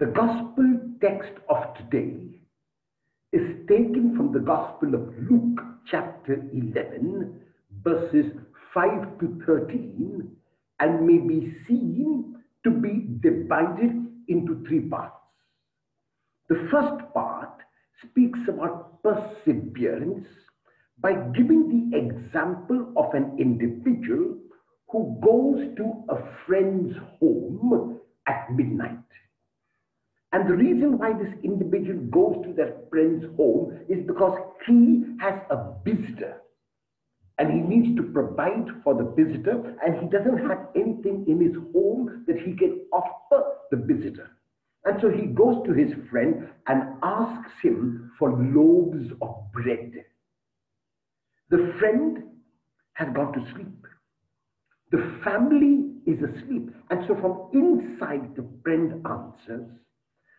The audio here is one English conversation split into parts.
The gospel text of today is taken from the Gospel of Luke, chapter 11, verses 5 to 13, and may be seen to be divided into three parts. The first part speaks about perseverance by giving the example of an individual who goes to a friend's home at midnight. And the reason why this individual goes to that friend's home is because he has a visitor and he needs to provide for the visitor, and he doesn't have anything in his home that he can offer the visitor. And so he goes to his friend and asks him for loaves of bread. The friend has gone to sleep. The family is asleep. And so from inside, the friend answers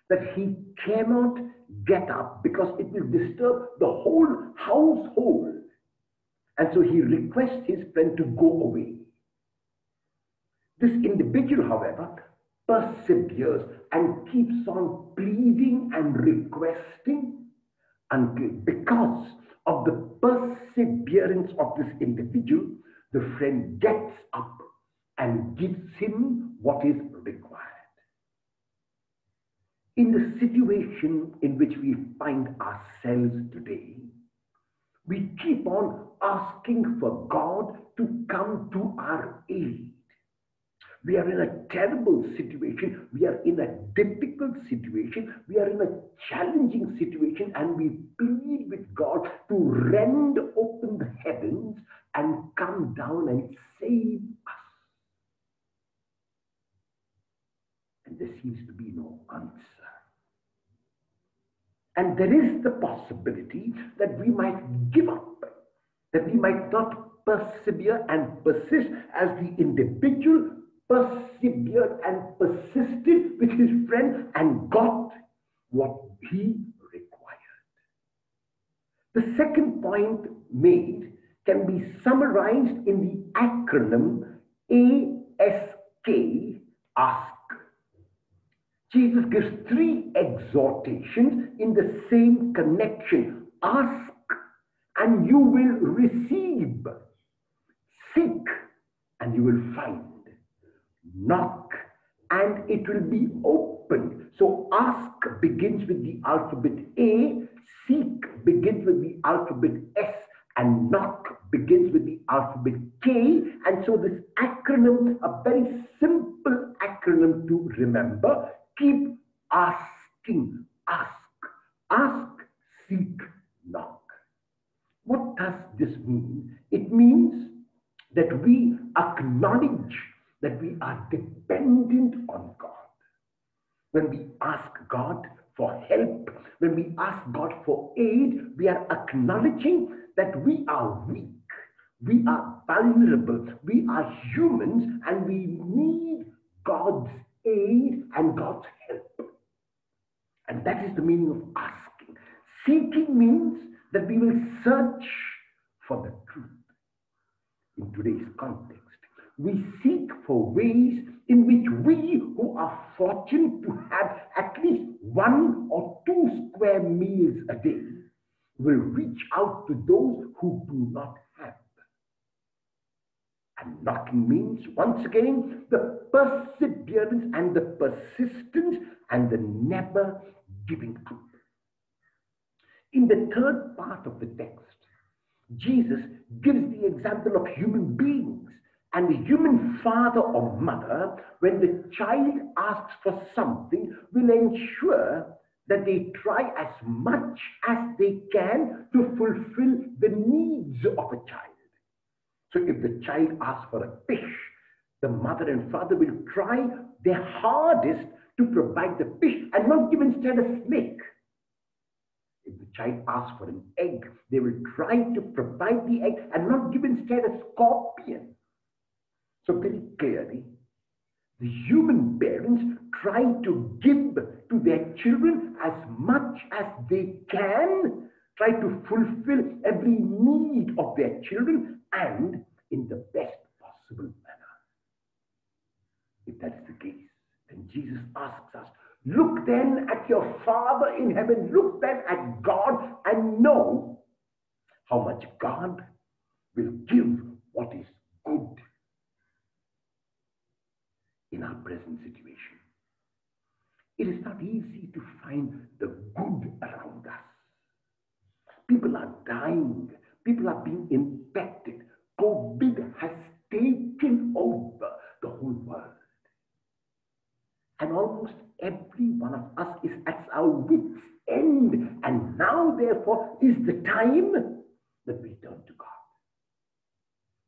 that he cannot get up because it will disturb the whole household. And so he requests his friend to go away. This individual, however, perseveres and keeps on pleading and requesting until, because of the perseverance of this individual, the friend gets up and gives him what is required. In the situation in which we find ourselves today, we keep on asking for God to come to our aid. We are in a terrible situation. We are in a difficult situation. We are in a challenging situation, and we plead with God to rend open the heavens and come down and save us. And there seems to be no answer. And there is the possibility that we might give up, that we might not persevere and persist as the individual persevered and persisted with his friend and got what he required. The second point made can be summarized in the acronym ASK, ask. Jesus gives three exhortations in the same connection. Ask and you will receive. Seek and you will find. Knock and it will be opened. So ask begins with the alphabet A, seek begins with the alphabet S, and knock begins with the alphabet K. And so this acronym, a very simple acronym to remember, keep asking. Ask, seek, knock. What does this mean? It means that we acknowledge that we are dependent on God. When we ask God for help, when we ask God for aid, we are acknowledging that we are weak, we are vulnerable, we are humans, and we need God's aid and God's help. And that is the meaning of asking. Seeking means that we will search for the truth. In today's context, we seek for ways in which we who are fortunate to have at least 1 or 2 square meals a day will reach out to those who do not have. And knocking means, once again, the perseverance and the persistence and the never giving up. In the third part of the text, Jesus gives the example of human beings and the human father or mother, when the child asks for something, will ensure that they try as much as they can to fulfill the needs of a child. So if the child asks for a fish, the mother and father will try their hardest to provide the fish and not give instead a snake. If the child asks for an egg, they will try to provide the egg and not give instead a scorpion. So very clearly, the human parents try to give to their children as much as they can, try to fulfill every need of their children and in the best possible manner. If that is the case, then Jesus asks us, Look then at your Father in heaven. Look then at God and know how much God will give what is good in our present situation. It is not easy to find the good around us. People are dying. People are being infected. COVID has taken over the whole world. And almost every one of us is at our wits' end. And now, therefore, is the time that we turn to God.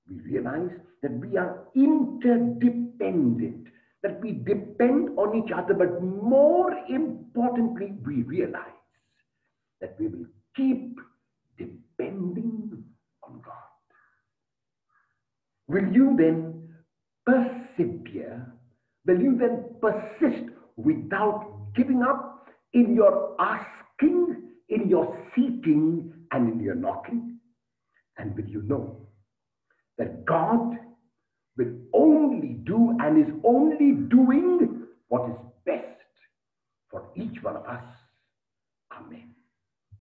We realize that we are interdependent, that we depend on each other, but more importantly, we realize that we will keep depending on God. Will you then persevere? Will you then persist without giving up in your asking, in your seeking, and in your knocking? And will you know that God will only do and is only doing what is best for each one of us?